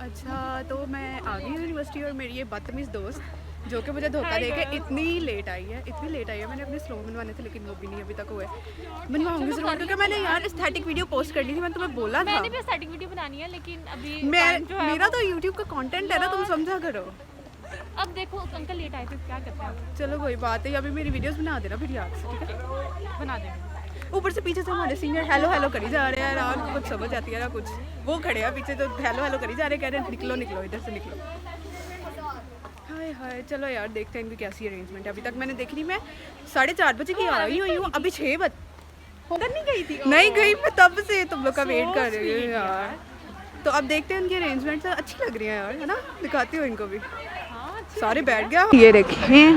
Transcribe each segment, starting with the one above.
अच्छा तो मैं आ गई यूनिवर्सिटी और मेरी ये बदतमीज़ दोस्त जो कि मुझे धोखा दे के इतनी लेट आई है मैंने अपने स्लो बनवाने थे लेकिन वो भी नहीं अभी तक हुए। बनवाऊंगी ज़रूर क्योंकि मैंने यार एस्थेटिक वीडियो पोस्ट करनी थी, मैंने तुम्हें बोला था। मैंने भी एस्थेटिक वीडियो बनानी है लेकिन अभी मेरा तो यूट्यूब का कंटेंट है ना, तुम समझा करो। अब देखो अंकल लेट आए फिर क्या करते हैं। चलो कोई बात है, अभी मेरी वीडियोस बना देना फिर याद से, ठीक है? बना देंगे। ऊपर से पीछे से हमारे सीनियर हेलो हेलो करी जा रहे हैं यार, कुछ समझ आती है ना कुछ। वो खड़े हैं पीछे तो हेलो हेलो करी जा रहे हैं, कह रहे हैं निकलो निकलो इधर से निकलो। हाय हाय चलो यार देखते हैं इनकी कैसी अरेंजमेंट है। अभी तक मैंने देखी नहीं, मैं 4:30 बजे की आई हुई हूँ, अभी 6 बजे होकर नहीं गई थी। नहीं गई मैं तब से तुम लोग का वेट कर रही हूँ यार। तो अब देखते हैं उनकी अरेंजमेंट अच्छी लग रही है यार, है ना? दिखाती हूँ इनको भी। सारे बैठ गया। ये देखें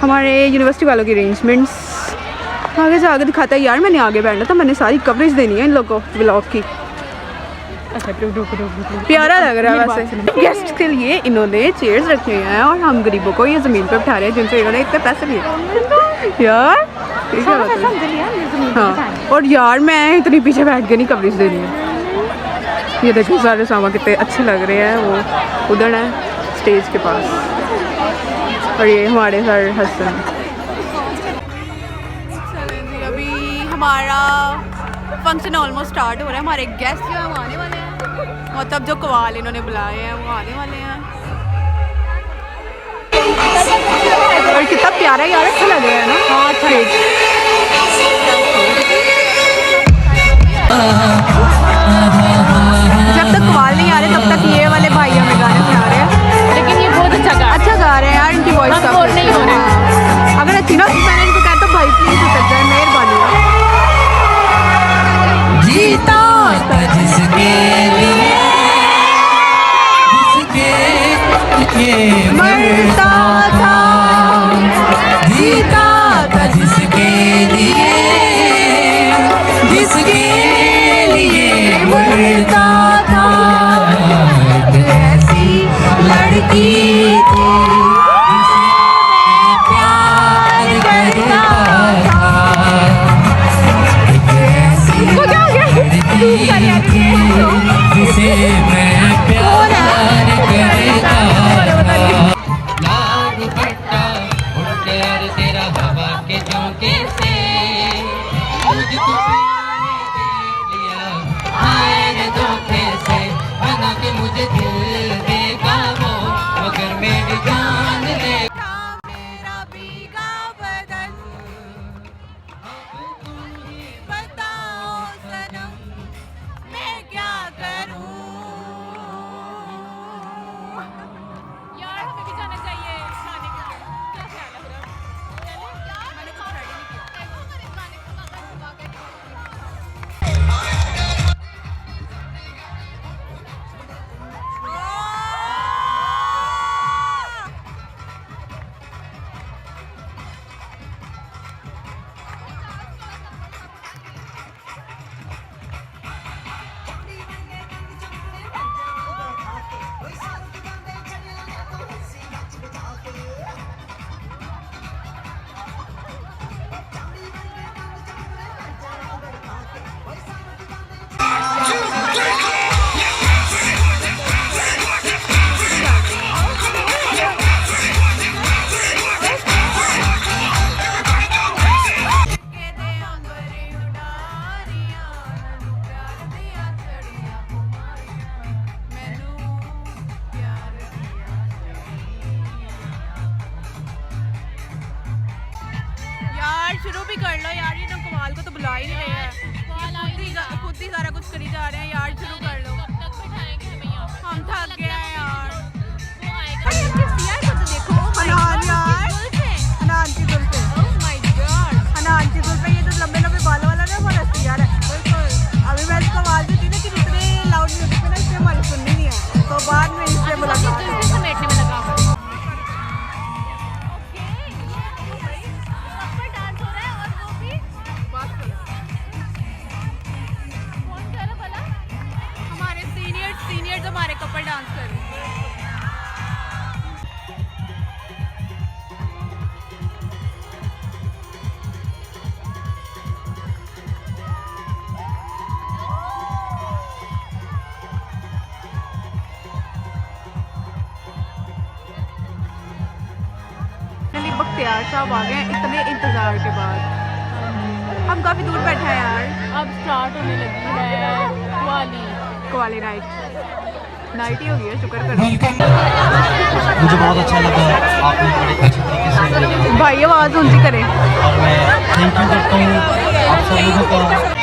हमारे यूनिवर्सिटी वालों की अरेंजमेंट्स आगे से आगे दिखाता है यार। मैंने आगे बैठना था, मैंने सारी कवरेज देनी है इन लोगों को व्लॉग की। प्यारा लग रहा है वैसे। गेस्ट के लिए इन्होंने चेयर्स रखे हैं और हम गरीबों को ये ज़मीन पे बिठा रहे हैं जिनसे इन्होंने इतने पैसे लिए यार। ठीक है हाँ, और यार मैं इतनी पीछे बैठ के नहीं कवरेज देनी है। ये देखो सारे सामान कितने अच्छे लग रहे हैं, वो उधर है स्टेज के पास और ये हमारे सर हसन। अभी हमारा फंक्शन ऑलमोस्ट स्टार्ट हो रहा है। हमारे गेस्ट जो हैं वो आने वाले हैं, मतलब जो कवाल इन्होंने बुलाए हैं वो आने वाले हैं। और कितना प्यारा यार, अच्छा लग रहा है ना? हाँ स्टेज। जब तक कवाल नहीं आ रहे तब तक ये वाले भाई हमें गाने सुना रहे हैं, लेकिन ये बहुत अच्छा गा रहे हैं यार। इनकी वॉइस का नहीं हो रहा। अगर अच्छी ना मैंने इनको कहता भाई प्लीज उतर जाए, मेहरबानी। जीता था जिसके लिए मरता था, जीता था जिसके लिए मरता था। ऐसी लड़की थी प्यार करता था, ऐसी लड़की थी जिसे मैं प्यार करता था। लाल दुपट्टा उड़कर तेरा हवा के झोंके से मुझको देख लिया, हाय रे धोखे से बना के मुझे दिल देगा वो, मगर मेरी जान ले मेरा भीगा बदन। बताओ सनम मैं क्या करूं? यार हमें भी जाना चाहिए खाने के लिए। क्या ख्याल है मेरा? मैंने कुछ रेडी नहीं किया। यार शुरू भी कर लो यार, ये तो कमाल को तो बुला ही नहीं रहे हैं, खुद ही सारा कुछ करी जा रहे हैं यार। शुरू कर लो। कब तक बैठाएंगे हमें यहाँ पे? हम थक गए हैं यार। वो आएगा। देखो अनान यार, अनान की जुल्फे, अनान की जुल्फे, ये तो लंबे लंबे बालों वाला ना वो रस्सी यार है। बिल्कुल अभी मैं इसको आवाज़ दी थी ना कि इतने लाउड म्यूजिक में ना इससे हमारी सुननी नहीं है, तो बाद में इससे मुलाकात है। समेटने में लगा हुआ है। हमारे सीनियर्स हमारे कपल डांस कर रहे हैं। इख्तियार साहब आ गए हैं इतने इंतजार के बाद। हम काफी दूर बैठे हैं यार। अब स्टार्ट होने लगी है कवाली नाइट ही हो गई है, शुक्र करो। मुझे बहुत अच्छा लगा, आपने बड़े अच्छे तरीके से भाई आवाज ऊंची करें। और मैं थैंक यू करता हूँ आप सब लोगों का।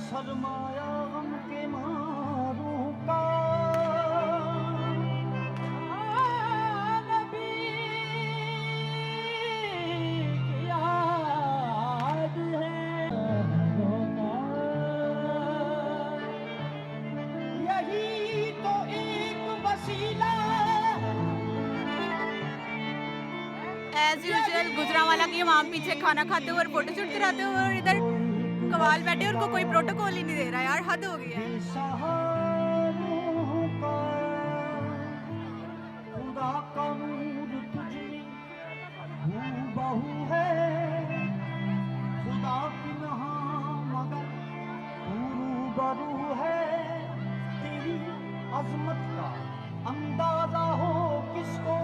शर्माया गम के मारूं का नबी की याद है यही तो एक वसीला। एज यूजुअल गुजरांवाला की वहाँ पीछे खाना खाते हुए और फोटो शूट कराते हुए और इधर कवाल बैठे, उनको कोई प्रोटोकॉल ही नहीं दे रहा यार, हद हो गई है। खुदा का नूर तुझमें हूबहू है, खुदा की नहा मगर रूबरू है। तेरी अजमत का अंदाजा हो किसको,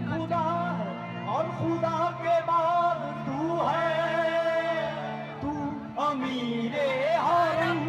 खुदा है और खुदा के बाद तू है, तू अमीरे हरम।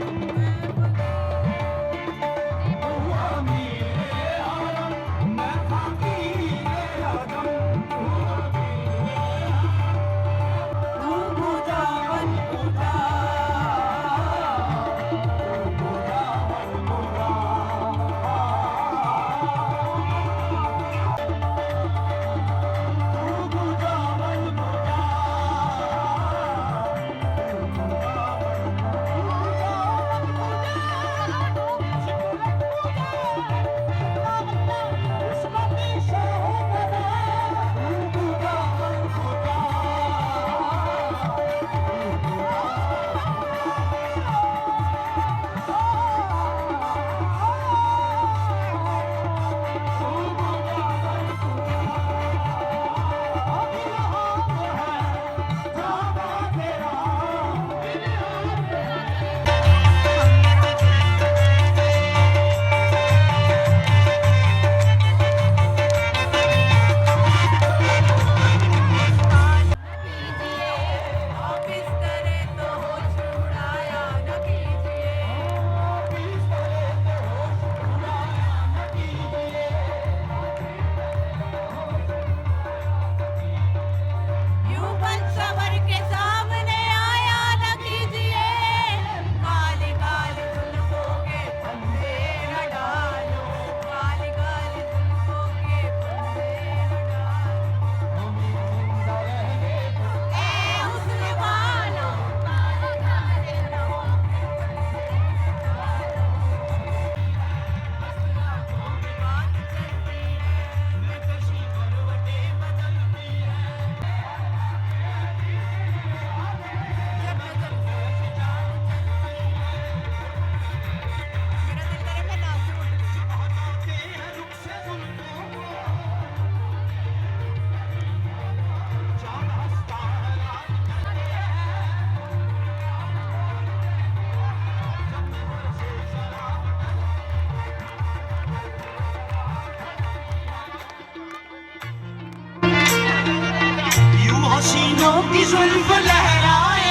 हसीनों की जुल्फ लहराए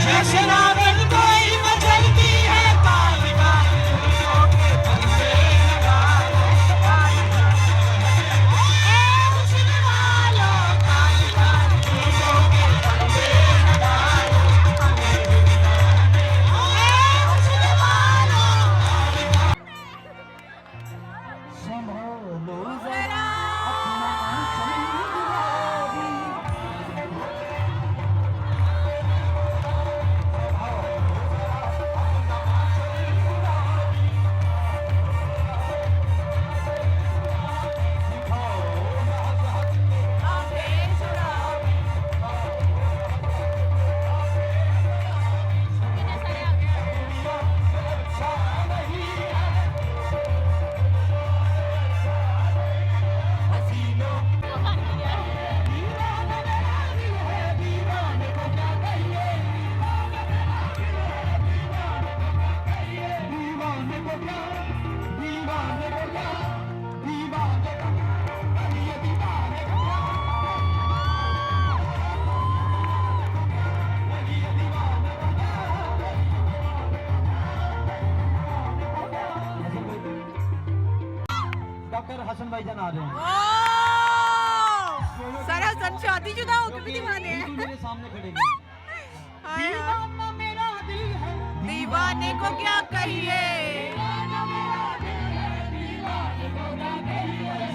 जैसे नागन कोई मचलती है काली काली दुनिया के फंदे लगाए हुस्न वालों काली काली दुनिया के फंदे लगाए हुस्न वालों संभालो जरा डॉक्टर हसन भाईजान आ रहे हैं सारे हसन शादीशुदा होके भी दीवाने हैं। मेरे सामने खड़े हैं दीवाना मेरा दिल है दीवाने को क्या कहिए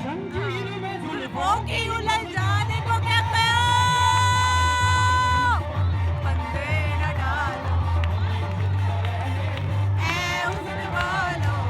जंजीर में जुल्फों की उलझ जाने को क्या कहो फंदे न डालो ऐ हुस्न वालों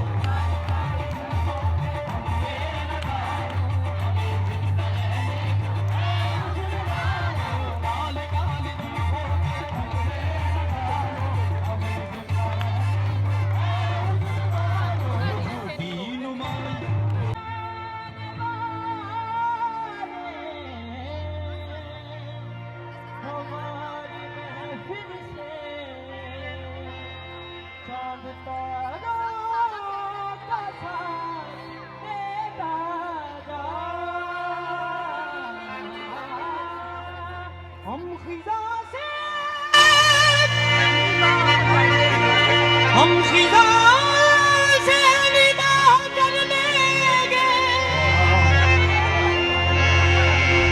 हम खिदा से निगाह कर लेंगे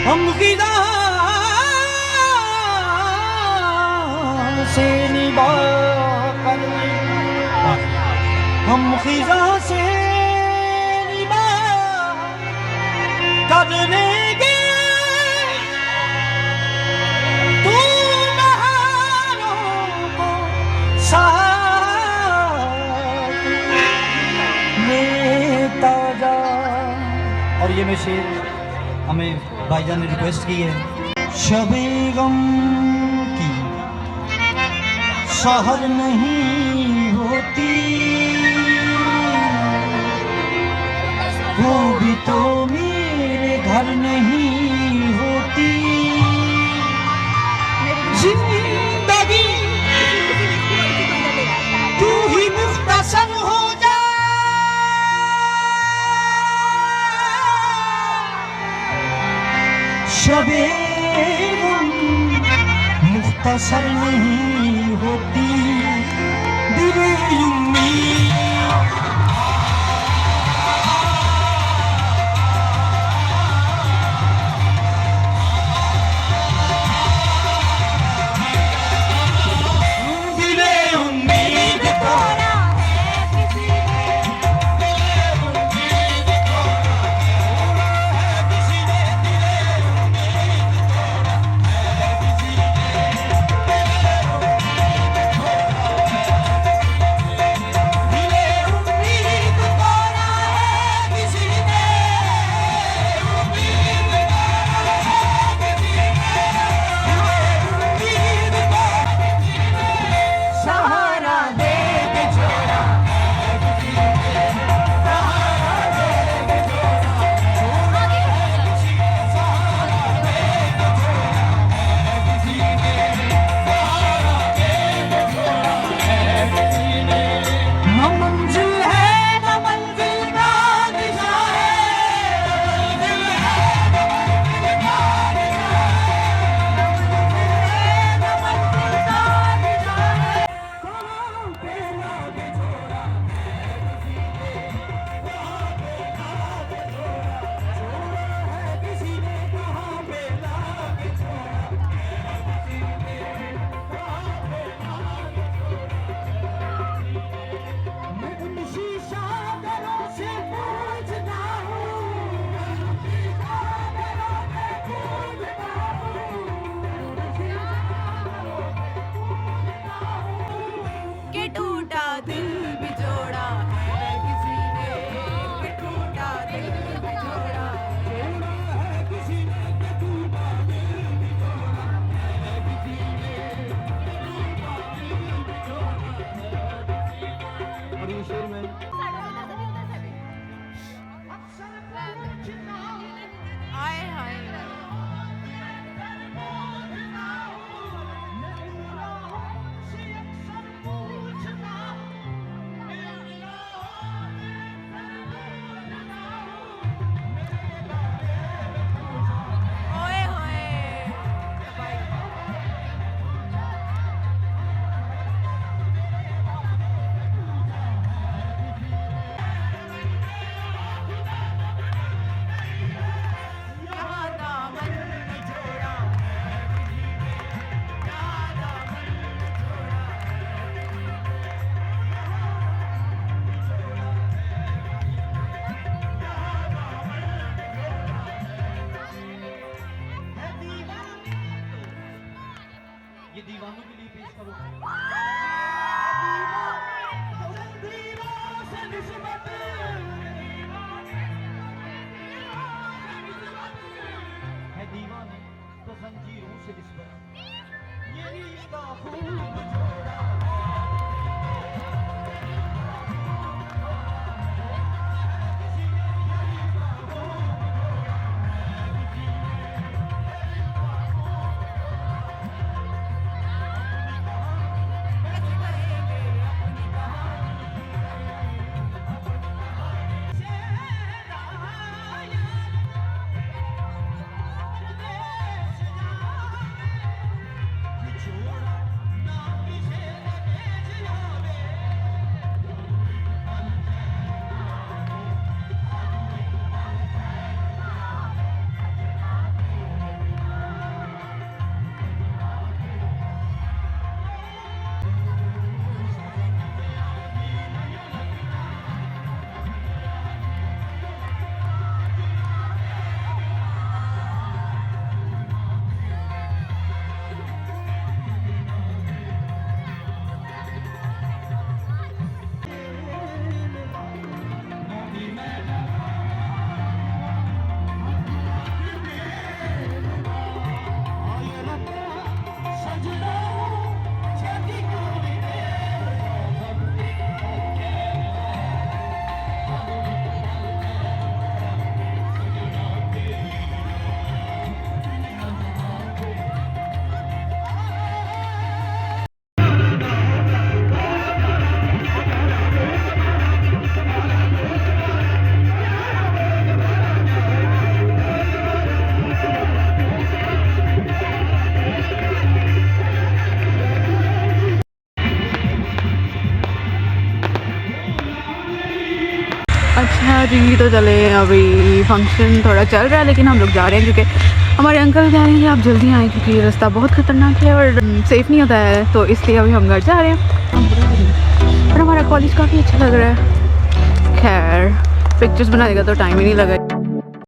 हम खिदा से निगाह कर लेंगे हम खिदा से निगाह कर लेंगे तू बहारों को और ये में शेर हमें भाईजान ने रिक्वेस्ट की है शबे गम की शहर नहीं होती वो भी तो मेरे घर नहीं होती जिंदगी तू ही मुख्तसर हो जा शबे गम मुख्तसर नहीं होती दिले उम्मीद है दीवाने तो जंजीरों से निस्बत ये रिश्ता खूब जोड़ा अच्छा जी, तो चले अभी फंक्शन थोड़ा चल रहा है लेकिन हम लोग जा रहे हैं क्योंकि हमारे अंकल कह रहे हैं कि आप जल्दी आएँ क्योंकि रास्ता बहुत ख़तरनाक है और सेफ़ नहीं होता है, तो इसलिए अभी हम घर जा रहे हैं। और हमारा कॉलेज काफ़ी अच्छा लग रहा है। खैर पिक्चर्स बनाने का तो टाइम ही नहीं लगा।